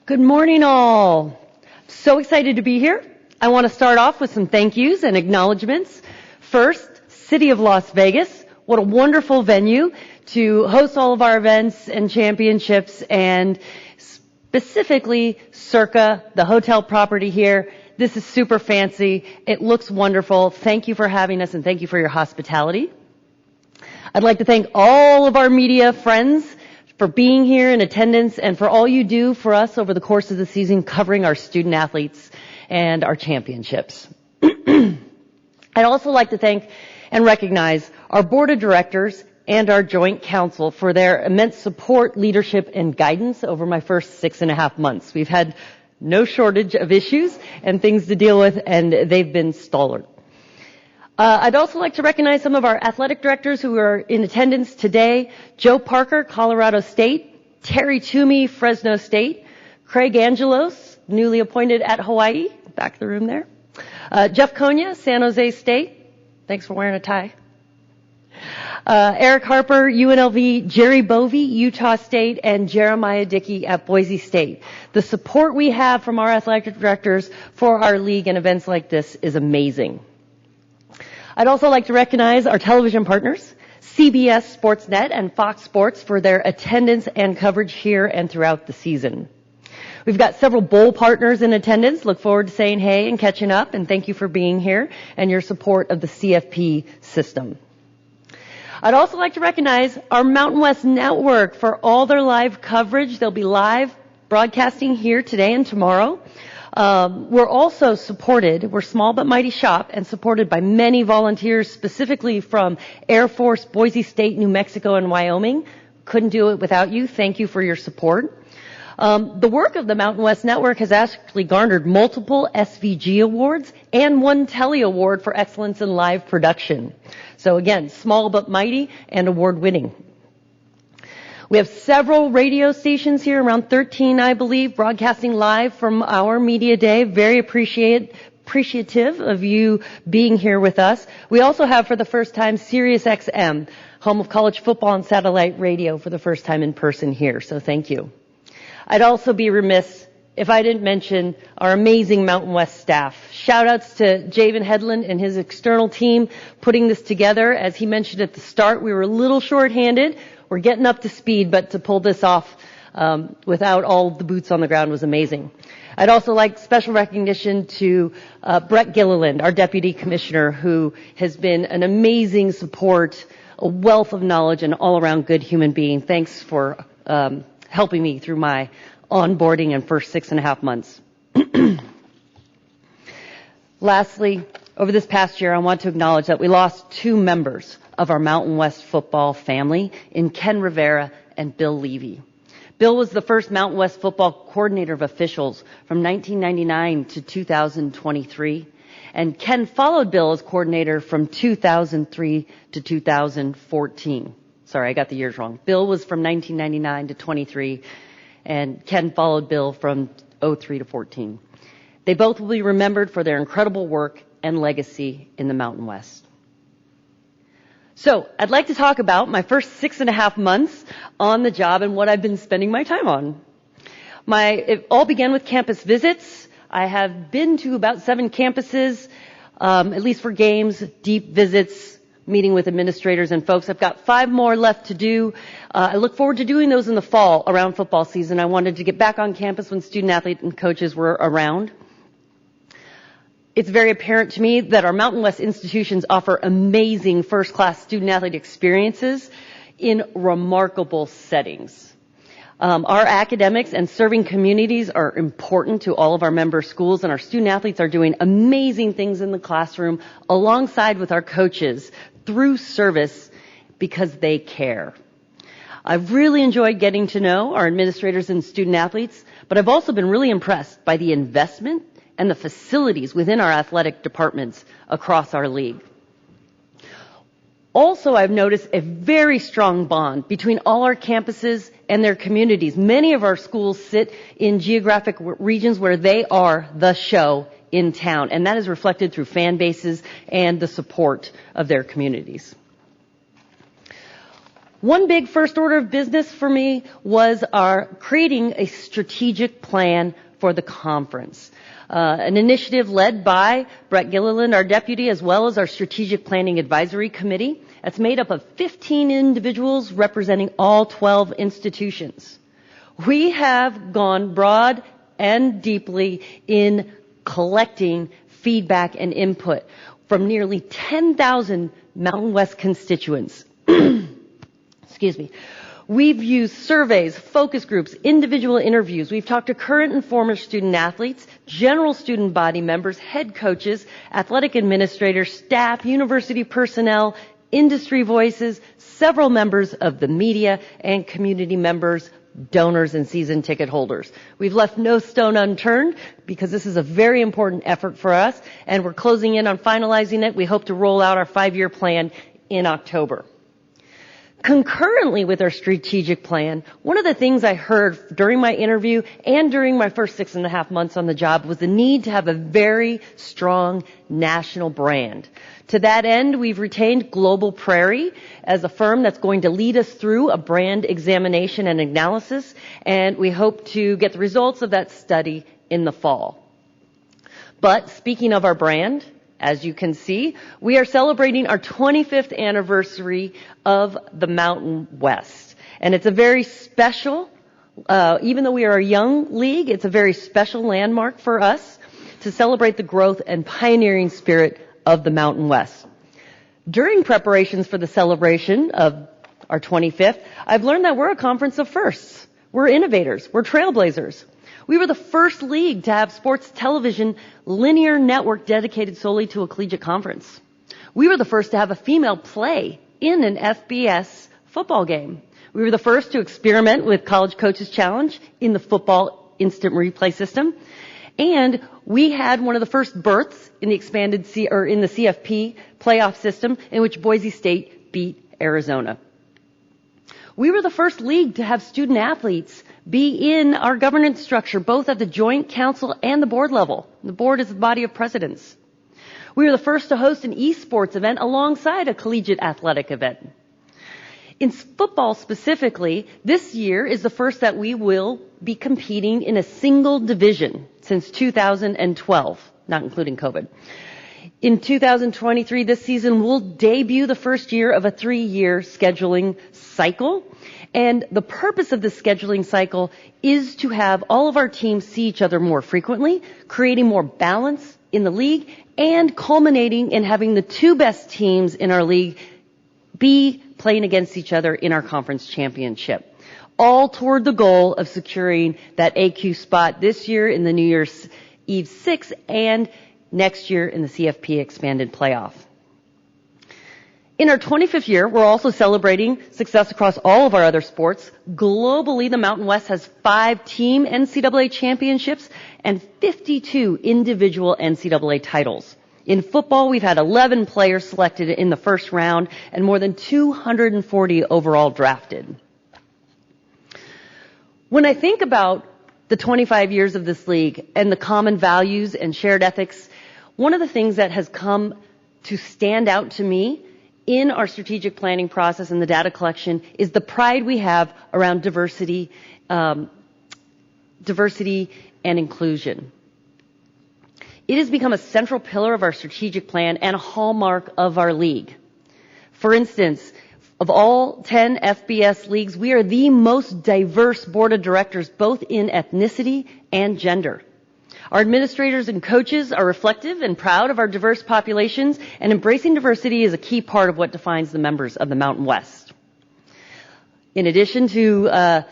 Good morning, all. So excited to be here. I want to start off with some thank yous and acknowledgments. First, City of Las Vegas. What a wonderful venue to host all of our events and championships, and specifically Circa, the hotel property here. This is super fancy. It looks wonderful. Thank you for having us, and thank you for your hospitality. I'd like to thank all of our media friends for being here in attendance and for all you do for us over the course of the season covering our student athletes and our championships. I'd also like to thank and recognize our board of directors and our joint council for their immense support, leadership, and guidance over my first 6.5 months. We've had no shortage of issues and things to deal with, and they've been stalwart. I'd also like to recognize some of our athletic directors who are in attendance today. Joe Parker, Colorado State. Terry Toomey, Fresno State. Craig Angelos, newly appointed at Hawaii, back of the room there. Jeff Konya, San Jose State. Thanks for wearing a tie. Eric Harper, UNLV. Jerry Bovey, Utah State. And Jeremiah Dickey at Boise State. The support we have from our athletic directors for our league and events like this is amazing. I'd also like to recognize our television partners, CBS Sportsnet and Fox Sports, for their attendance and coverage here and throughout the season. We've got several bowl partners in attendance. Look forward to saying hey and catching up, and thank you for being here and your support of the CFP system. I'd also like to recognize our Mountain West Network for all their live coverage. They'll be live broadcasting here today and tomorrow. We're also supported, we're small but mighty shop, and supported by many volunteers, specifically from Air Force, Boise State, New Mexico, and Wyoming. Couldn't do it without you. Thank you for your support. The work of the Mountain West Network has actually garnered multiple SVG awards and one Telly Award for excellence in live production. So again, small but mighty and award-winning. We have several radio stations here, around 13, I believe, broadcasting live from our media day. Very appreciative of you being here with us. We also have, for the first time, Sirius XM, home of college football and satellite radio, for the first time in person here. So thank you. I'd also be remiss if I didn't mention our amazing Mountain West staff. Shout outs to Javen Headland and his external team putting this together. As he mentioned at the start, we were a little short-handed. We're getting up to speed, but to pull this off without all the boots on the ground was amazing. I'd also like special recognition to Brett Gilliland, our Deputy Commissioner, who has been an amazing support, a wealth of knowledge, and all-around good human being. Thanks for helping me through my onboarding and first 6.5 months. Lastly, over this past year, I want to acknowledge that we lost 2 members of our Mountain West football family in Ken Rivera and Bill Levy. Bill was the first Mountain West football coordinator of officials from 1999 to 2023, and Ken followed Bill as coordinator from 2003 to 2014. Sorry, I got the years wrong. Bill was from 1999 to 23, and Ken followed Bill from 03 to 14. They both will be remembered for their incredible work and legacy in the Mountain West. So, I'd like to talk about my first 6.5 months on the job and what I've been spending my time on. It all began with campus visits. I have been to about 7 campuses, at least for games, deep visits, meeting with administrators and folks. I've got 5 more left to do. I look forward to doing those in the fall around football season. I wanted to get back on campus when student athletes and coaches were around. It's very apparent to me that our Mountain West institutions offer amazing first-class student-athlete experiences in remarkable settings. Our academics and serving communities are important to all of our member schools, and our student-athletes are doing amazing things in the classroom alongside with our coaches through service because they care. I've really enjoyed getting to know our administrators and student-athletes, but I've also been really impressed by the investment and the facilities within our athletic departments across our league. Also, I've noticed a very strong bond between all our campuses and their communities. Many of our schools sit in geographic regions where they are the show in town, and that is reflected through fan bases and the support of their communities. One big first order of business for me was our creating a strategic plan for the conference. An initiative led by Brett Gilliland, our deputy, as well as our Strategic Planning Advisory Committee. That's made up of 15 individuals representing all 12 institutions. We have gone broad and deeply in collecting feedback and input from nearly 10,000 Mountain West constituents. Excuse me. We've used surveys, focus groups, individual interviews. We've talked to current and former student athletes, general student body members, head coaches, athletic administrators, staff, university personnel, industry voices, several members of the media, and community members, donors, and season ticket holders. We've left no stone unturned because this is a very important effort for us, and we're closing in on finalizing it. We hope to roll out our 5-year plan in October. Concurrently with our strategic plan, one of the things I heard during my interview and during my first 6.5 months on the job was the need to have a very strong national brand. To that end, we've retained Global Prairie as a firm that's going to lead us through a brand examination and analysis, and we hope to get the results of that study in the fall. But speaking of our brand, as you can see, we are celebrating our 25th anniversary of the Mountain West. And it's a very special, even though we are a young league, it's a very special landmark for us to celebrate the growth and pioneering spirit of the Mountain West. During preparations for the celebration of our 25th, I've learned that we're a conference of firsts. We're innovators. We're trailblazers. We were the first league to have sports television linear network dedicated solely to a collegiate conference. We were the first to have a female play in an FBS football game. We were the first to experiment with College Coaches Challenge in the football instant replay system. And we had one of the first berths in the expanded in the CFP playoff system in which Boise State beat Arizona. We were the first league to have student athletes be in our governance structure, both at the joint council and the board level. The board is the body of presidents. We were the first to host an esports event alongside a collegiate athletic event. In football specifically, this year is the first that we will be competing in a single division since 2012, not including COVID. In 2023, this season, we'll debut the first year of a 3-year scheduling cycle. And the purpose of this scheduling cycle is to have all of our teams see each other more frequently, creating more balance in the league, and culminating in having the 2 best teams in our league be playing against each other in our conference championship. All toward the goal of securing that AQ spot this year in the New Year's Eve 6 and next year in the CFP expanded playoff. In our 25th year, we're also celebrating success across all of our other sports. Globally, the Mountain West has 5 team NCAA championships and 52 individual NCAA titles. In football, we've had 11 players selected in the first round and more than 240 overall drafted. When I think about the 25 years of this league and the common values and shared ethics, one of the things that has come to stand out to me in our strategic planning process and the data collection is the pride we have around diversity and inclusion. It has become a central pillar of our strategic plan and a hallmark of our league. For instance, of all 10 FBS leagues, we are the most diverse board of directors, both in ethnicity and gender. Our administrators and coaches are reflective and proud of our diverse populations, and embracing diversity is a key part of what defines the members of the Mountain West. In addition to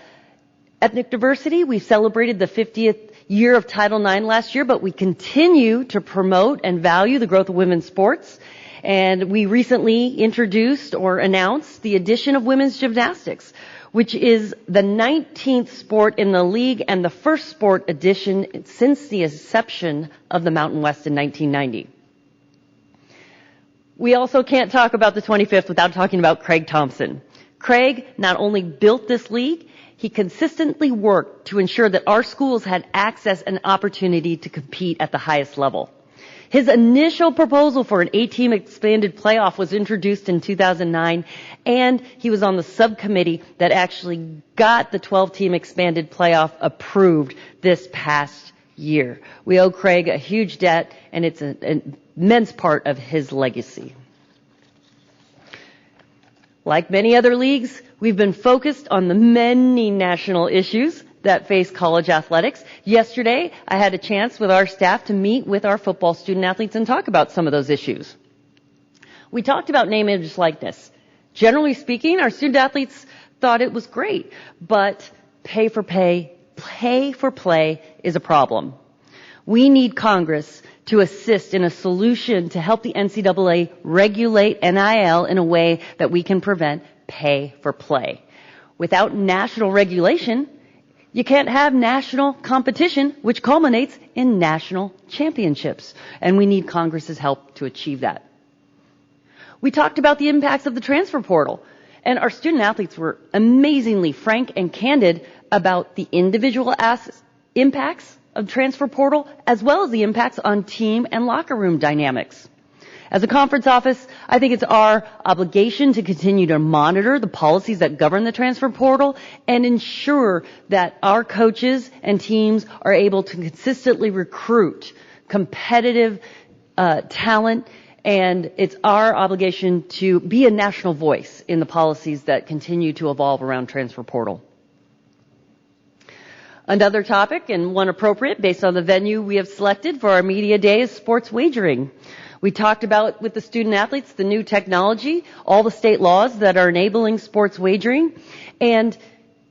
ethnic diversity, we celebrated the 50th year of Title IX last year, but we continue to promote and value the growth of women's sports. And we recently introduced or announced the addition of women's gymnastics, which is the 19th sport in the league and the first sport addition since the inception of the Mountain West in 1990. We also can't talk about the 25th without talking about Craig Thompson. Craig not only built this league, he consistently worked to ensure that our schools had access and opportunity to compete at the highest level. His initial proposal for an 8-team expanded playoff was introduced in 2009, and he was on the subcommittee that actually got the 12-team expanded playoff approved this past year. We owe Craig a huge debt, and it's an immense part of his legacy. Like many other leagues, we've been focused on the many national issues that face college athletics. Yesterday, I had a chance with our staff to meet with our football student athletes and talk about some of those issues. We talked about name, image, likeness. Generally speaking, our student athletes thought it was great, but pay for play is a problem. We need Congress to assist in a solution to help the NCAA regulate NIL in a way that we can prevent pay for play. Without national regulation, you can't have national competition, which culminates in national championships. And we need Congress's help to achieve that. We talked about the impacts of the transfer portal. And our student athletes were amazingly frank and candid about the individual impacts of transfer portal, as well as the impacts on team and locker room dynamics. As a conference office, I think it's our obligation to continue to monitor the policies that govern the transfer portal and ensure that our coaches and teams are able to consistently recruit competitive talent, and it's our obligation to be a national voice in the policies that continue to evolve around transfer portal. Another topic, and one appropriate based on the venue we have selected for our media day, is sports wagering. We talked about with the student athletes the new technology, all the state laws that are enabling sports wagering, and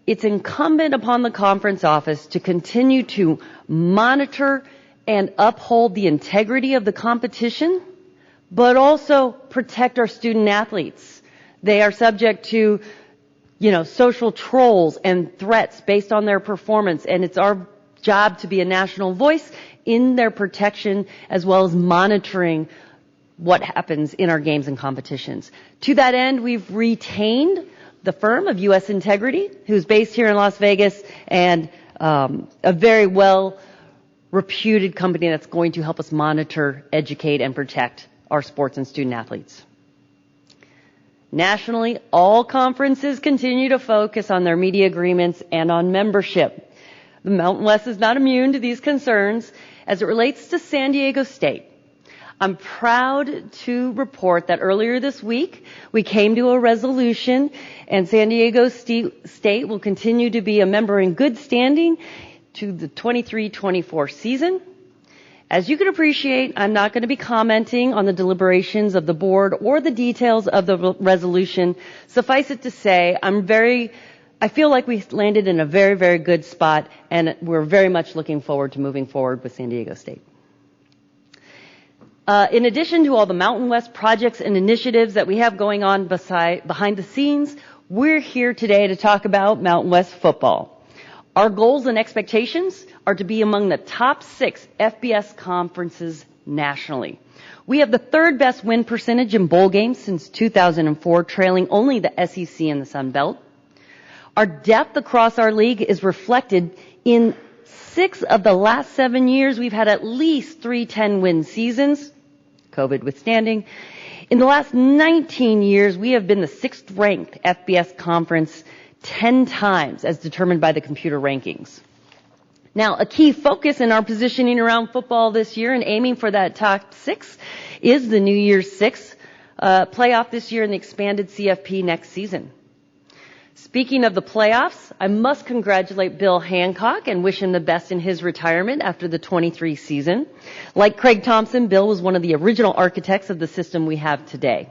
it's incumbent upon the conference office to continue to monitor and uphold the integrity of the competition, but also protect our student athletes. They are subject to, social trolls and threats based on their performance, and it's our job to be a national voice in their protection as well as monitoring what happens in our games and competitions. To that end, we've retained the firm of U.S. Integrity, who's based here in Las Vegas, and a very well-reputed company that's going to help us monitor, educate, and protect our sports and student athletes. Nationally, all conferences continue to focus on their media agreements and on membership. The Mountain West is not immune to these concerns as it relates to San Diego State. I'm proud to report that earlier this week, we came to a resolution, and San Diego State will continue to be a member in good standing to the 23-24 season. As you can appreciate, I'm not going to be commenting on the deliberations of the board or the details of the resolution. Suffice it to say, I feel like we landed in a very, very good spot, and we're very much looking forward to moving forward with San Diego State. In addition to all the Mountain West projects and initiatives that we have going on behind the scenes, we're here today to talk about Mountain West football. Our goals and expectations are to be among the top 6 FBS conferences nationally. We have the 3rd best win percentage in bowl games since 2004, trailing only the SEC and the Sun Belt. Our depth across our league is reflected in 6 of the last 7 years. We've had at least 3 10-win seasons, COVID withstanding. In the last 19 years, we have been the 6th ranked FBS conference 10 times as determined by the computer rankings. Now, a key focus in our positioning around football this year and aiming for that top 6 is the New Year's 6 playoff this year and the expanded CFP next season. Speaking of the playoffs, I must congratulate Bill Hancock and wish him the best in his retirement after the 23 season. Like Craig Thompson, Bill was one of the original architects of the system we have today.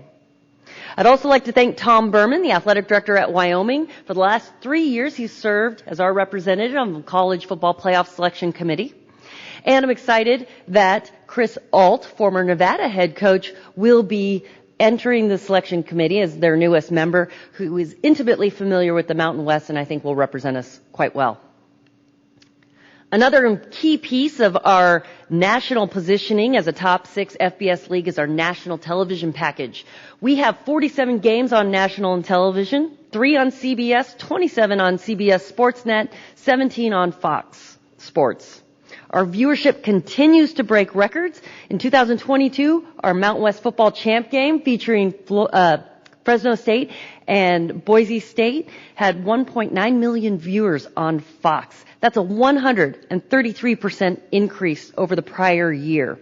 I'd also like to thank Tom Berman, the athletic director at Wyoming. For the last 3 years, he's served as our representative on the College Football Playoff Selection Committee. And I'm excited that Chris Alt, former Nevada head coach, will be entering the selection committee as their newest member, who is intimately familiar with the Mountain West and I think will represent us quite well. Another key piece of our national positioning as a top 6 FBS league is our national television package. We have 47 games on national television, 3 on CBS, 27 on CBS Sportsnet, 17 on Fox Sports. Our viewership continues to break records, In 2022, our Mountain West football champ game featuring Fresno State and Boise State had 1.9 million viewers on Fox. That's a 133% increase over the prior year.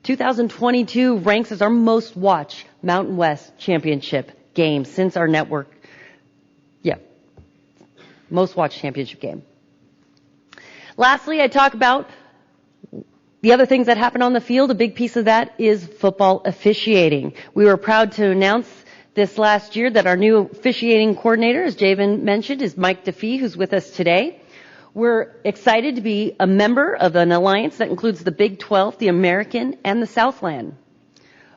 2022 ranks as our most watched Mountain West championship game since our network. Most watched championship game. Lastly, I talk about the other things that happen on the field. A big piece of that is football officiating. We were proud to announce this last year that our new officiating coordinator, as Javen mentioned, is Mike DeFee, who's with us today. We're excited to be a member of an alliance that includes the Big 12, the American, and the Southland.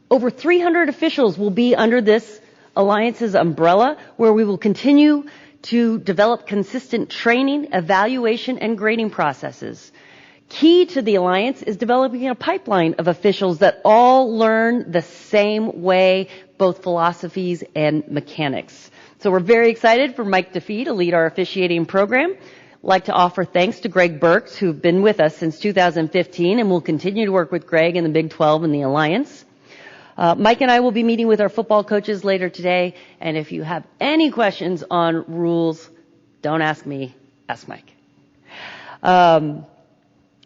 Over 300 officials will be under this alliance's umbrella, where we will continue to develop consistent training, evaluation, and grading processes. Key to the alliance is developing a pipeline of officials that all learn the same way, both philosophies and mechanics. So we're very excited for Mike DeFee to lead our officiating program. I'd like to offer thanks to Greg Burks, who've been with us since 2015, and we'll continue to work with Greg in the Big 12 and the Alliance. Mike and I will be meeting with our football coaches later today, and if you have any questions on rules, don't ask me, ask Mike.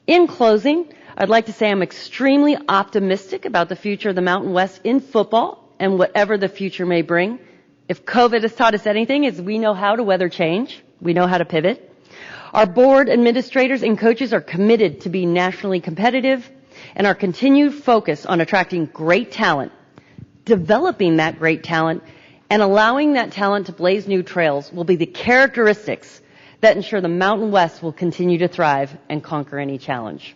In closing, I'd like to say I'm extremely optimistic about the future of the Mountain West in football and whatever the future may bring. If COVID has taught us anything, is we know how to weather change. We know how to pivot. Our board administrators and coaches are committed to being nationally competitive, and our continued focus on attracting great talent, developing that great talent, and allowing that talent to blaze new trails will be the characteristics that ensure the Mountain West will continue to thrive and conquer any challenge.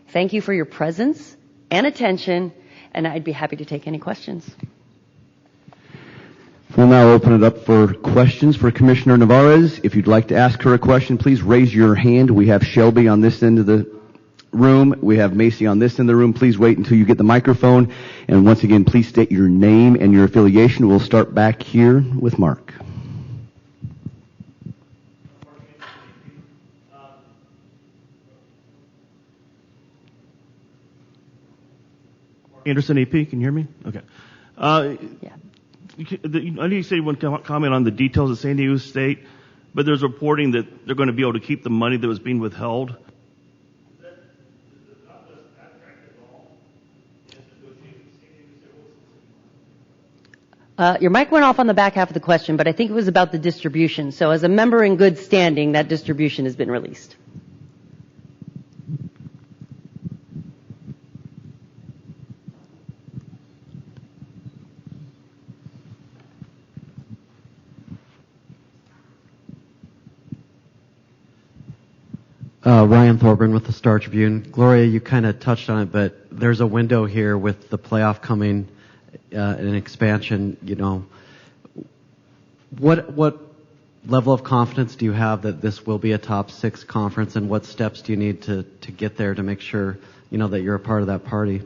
Thank you for your presence and attention, and I'd be happy to take any questions. We'll now open it up for questions for Commissioner Nevarez. If you'd like to ask her a question, please raise your hand. We have Shelby on this end of the room. We have Macy on this end of the room. Please wait until you get the microphone. And once again, please state your name and your affiliation. We'll start back here with Mark. Anderson, AP, can you hear me? Okay. Yeah. I know you said you want to comment on the details of San Diego State, but there's reporting that they're going to be able to keep the money that was being withheld. Is that not abstract at all? Your mic went off on the back half of the question, but I think it was about the distribution. So as a member in good standing, that distribution has been released. Ryan Thorburn with the Star Tribune. Gloria, you kind of touched on it, but there's a window here with the playoff coming, an expansion. You know, what level of confidence do you have that this will be a top 6 conference, and what steps do you need to get there to make sure that you're a part of that party?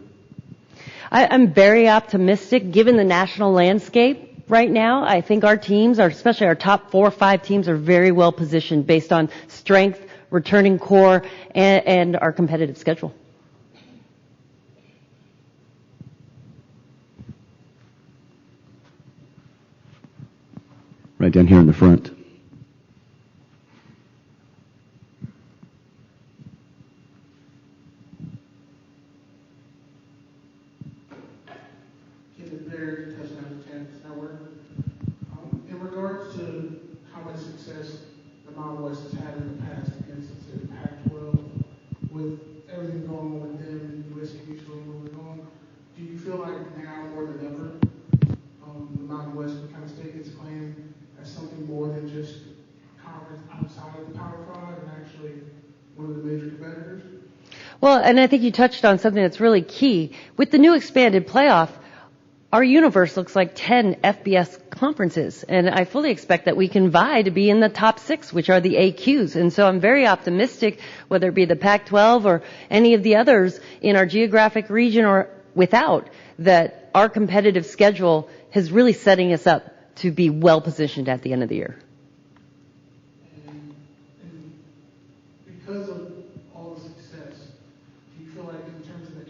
I'm very optimistic given the national landscape right now. I think our teams, especially our top 4 or 5 teams, are very well positioned based on strength, returning core, and our competitive schedule. Right down here in the front. In regards to how much success the Mountain West has had in the past against the Pac-12, with everything going on with them, USC mutually moving on, do you feel like now more than ever, the Mountain West would kind of stake its claim as something more than just conference outside of the Power 5 and actually one of the major competitors? Well, and I think you touched on something that's really key. With the new expanded playoff, our universe looks like 10 FBS conferences, and I fully expect that we can vie to be in the top 6, which are the AQs. And so I'm very optimistic, whether it be the Pac-12 or any of the others in our geographic region or without, that our competitive schedule is really setting us up to be well positioned at the end of the year. And because of all the success, do you feel like in terms of the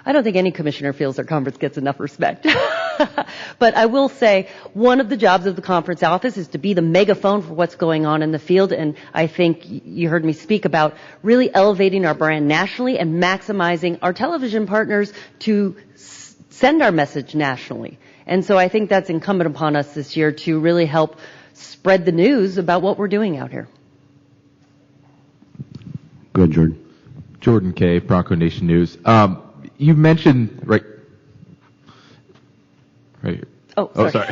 I don't think any commissioner feels their conference gets enough respect. But I will say one of the jobs of the conference office is to be the megaphone for what's going on in the field. And I think you heard me speak about really elevating our brand nationally and maximizing our television partners to send our message nationally. And so I think that's incumbent upon us this year to really help spread the news about what we're doing out here. Go ahead, Jordan. Jordan Kay, Bronco Nation News. You mentioned right here. Oh, sorry.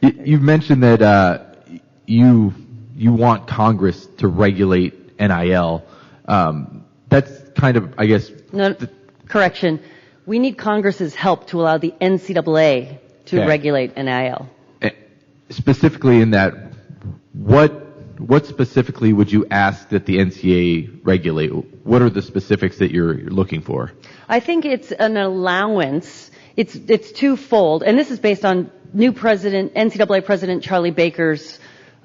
You've mentioned that you want Congress to regulate NIL. That's kind of, I guess. No, correction. We need Congress's help to allow the NCAA to regulate NIL. Specifically in that, what specifically would you ask that the NCAA regulate? What are the specifics that you're looking for? I think it's an allowance. It's twofold, and this is based on new NCAA President Charlie Baker's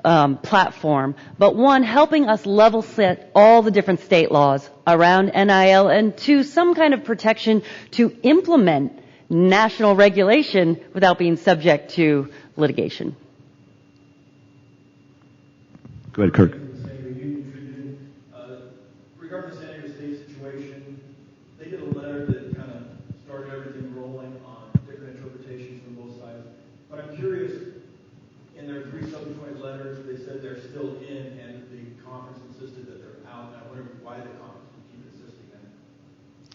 platform. But one, helping us level set all the different state laws around NIL, and two, some kind of protection to implement national regulation without being subject to litigation. Go ahead, Kirk. Regarding the San Diego State situation, they did a letter that kind of started everything rolling on different interpretations from both sides. But I'm curious, in their 3 subsequent letters, they said they're still in, and the conference insisted that they're out. And I wonder why the conference would keep insisting that.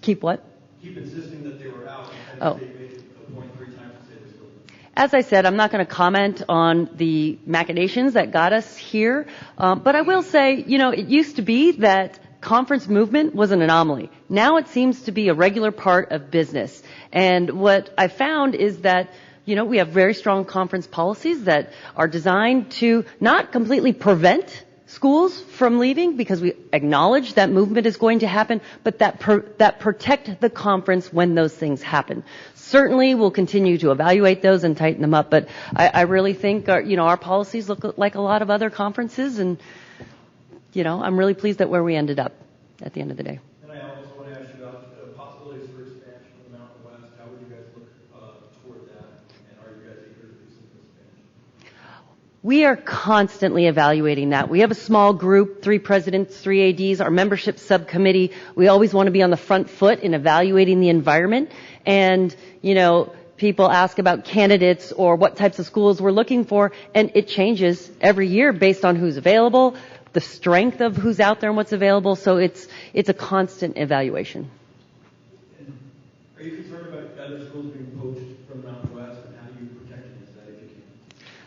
Keep what? Keep insisting that they were out. And State made a point 3 times to say they're still in. As I said, I'm not going to comment on the machinations that got us here, but I will say, it used to be that conference movement was an anomaly. Now it seems to be a regular part of business. And what I found is that, we have very strong conference policies that are designed to not completely prevent schools from leaving, because we acknowledge that movement is going to happen, but that protect the conference when those things happen. Certainly, we'll continue to evaluate those and tighten them up, but I really think our policies look like a lot of other conferences, and I'm really pleased at where we ended up at the end of the day. And I also want to ask you about possibilities for expansion in the Mountain West. How would you guys look toward that, and are you guys eager to do some expansion? We are constantly evaluating that. We have a small group, 3 presidents, 3 ADs, our membership subcommittee. We always want to be on the front foot in evaluating the environment. And, people ask about candidates or what types of schools we're looking for, and it changes every year based on who's available, the strength of who's out there and what's available. So it's a constant evaluation. Are you concerned about other schools being poached from the Mountain West, and how do you protect against that if you can?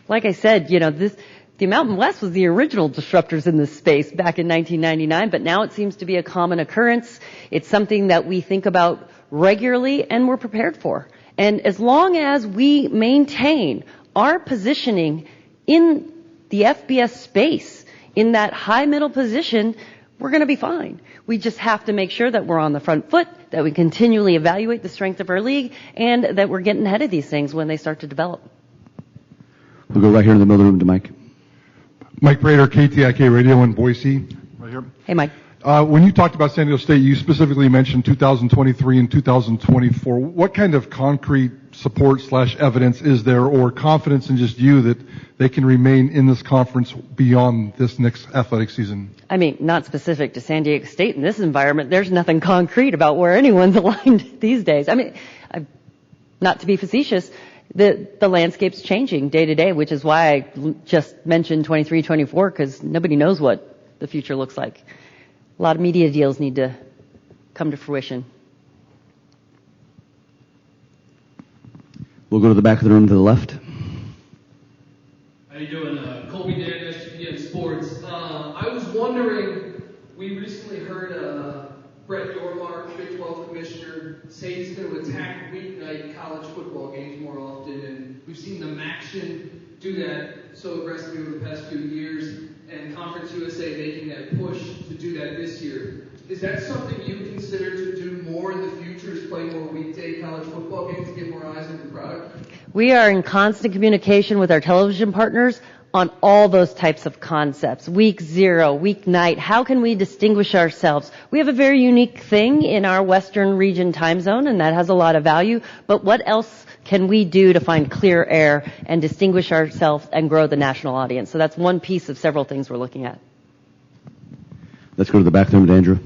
Like I said, the Mountain West was the original disruptors in this space back in 1999, but now it seems to be a common occurrence. It's something that we think about regularly and we're prepared for. And as long as we maintain our positioning in the FBS space, in that high middle position, we're going to be fine. We just have to make sure that we're on the front foot, that we continually evaluate the strength of our league, and that we're getting ahead of these things when they start to develop. We'll go right here in the middle of the room to Mike. Mike Prater, KTIK Radio in Boise. Right here. Hey, Mike. When you talked about San Diego State, you specifically mentioned 2023 and 2024. What kind of concrete support / evidence is there, or confidence in just you that they can remain in this conference beyond this next athletic season? I mean, not specific to San Diego State in this environment. There's nothing concrete about where anyone's aligned these days. I mean, not to be facetious, the landscape's changing day to day, which is why I just mentioned 23-24, because nobody knows what the future looks like. A lot of media deals need to come to fruition. We'll go to the back of the room to the left. How you doing? Colby Dan, SGPN Sports. I was wondering, we recently heard Brett Yormark, Big 12 commissioner, say he's going to attack weeknight college football games more often, and we've seen the MACtion do that so aggressively over the past few years, and Conference USA making that push to do that this year. Is that something you consider to do more in the future, is play more weekday college football games to get more eyes on the product? We are in constant communication with our television partners on all those types of concepts. Week 0, weeknight, how can we distinguish ourselves? We have a very unique thing in our Western region time zone, and that has a lot of value, but what else can we do to find clear air and distinguish ourselves and grow the national audience? So that's one piece of several things we're looking at. Let's go to the back there with Andrew.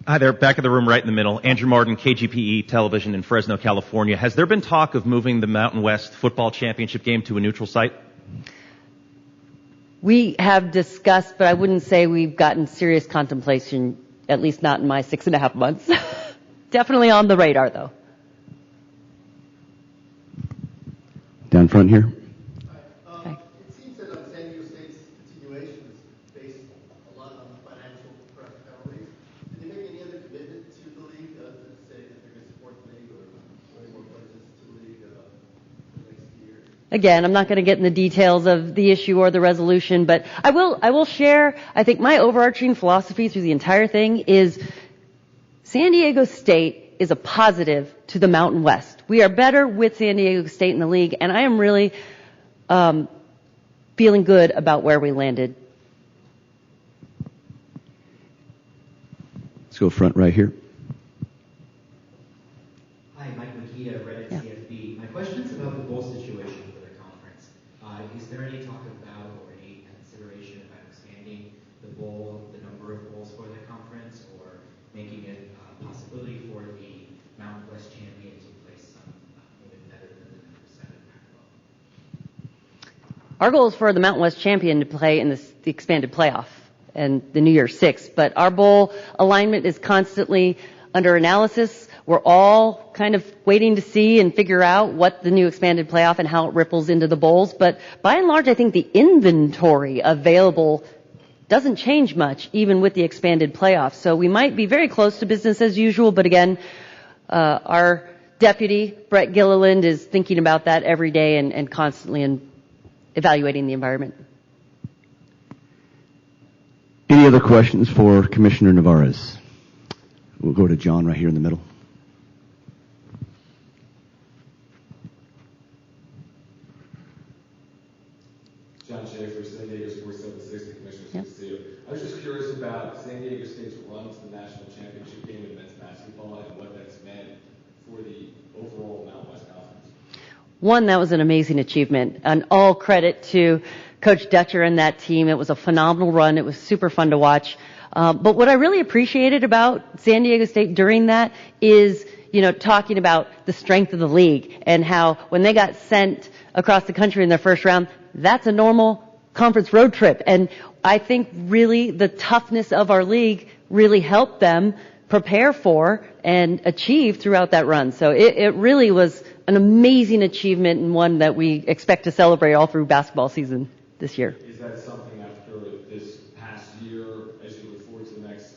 Hi there, back of the room right in the middle. Andrew Martin, KGPE Television in Fresno, California. Has there been talk of moving the Mountain West Football Championship game to a neutral site? We have discussed, but I wouldn't say we've gotten serious contemplation, at least not in my 6.5 months. Definitely on the radar, though. Down front here. It seems that San Diego State's continuation is based a lot on financial practicalities. Did they make any other commitment to the league to say that they're going to support the league or any more pledges to the league for next year? Again, I'm not going to get in the details of the issue or the resolution, but I will share, I think my overarching philosophy through the entire thing is San Diego State is a positive to the Mountain West. We are better with San Diego State in the league, and I am really feeling good about where we landed. Let's go front right here. Hi, Mike Makita, Reddit CFB. My question is about the bowl situation for the conference. Is there any talk about or any consideration about expanding the bowl, the number of bowls for the conference, or making it a possibility for the Mountain West champion to play some even better than the number 7 Pac-12? Our goal is for the Mountain West champion to play in the expanded playoff and the New Year's Six, but our bowl alignment is constantly under analysis. We're all kind of waiting to see and figure out what the new expanded playoff and how it ripples into the bowls, but by and large, I think the inventory available doesn't change much, even with the expanded playoff. So we might be very close to business as usual, but again, our deputy, Brett Gilliland, is thinking about that every day and constantly evaluating the environment. Any other questions for Commissioner Nevarez? We'll go to John right here in the middle. John Schaefer, San Diego Sports 760, Commissioner. Good to see you. I was just curious about San Diego State's run to the national championship game in men's basketball and what that's meant for the overall Mountain West Conference. One, that was an amazing achievement, and all credit to Coach Dutcher and that team. It was a phenomenal run. It was super fun to watch. But what I really appreciated about San Diego State during that is, talking about the strength of the league and how when they got sent across the country in their first round, that's a normal conference road trip. And I think really the toughness of our league really helped them prepare for and achieve throughout that run. So it really was an amazing achievement and one that we expect to celebrate all through basketball season this year. Is that something after this past year, as you look forward to the next,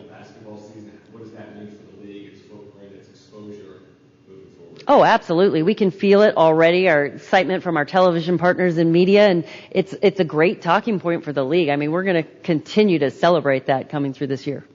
basketball season, what does that mean for the league, its footprint, its exposure moving forward? Oh, absolutely. We can feel it already, our excitement from our television partners and media, and it's a great talking point for the league. I mean, we're going to continue to celebrate that coming through this year.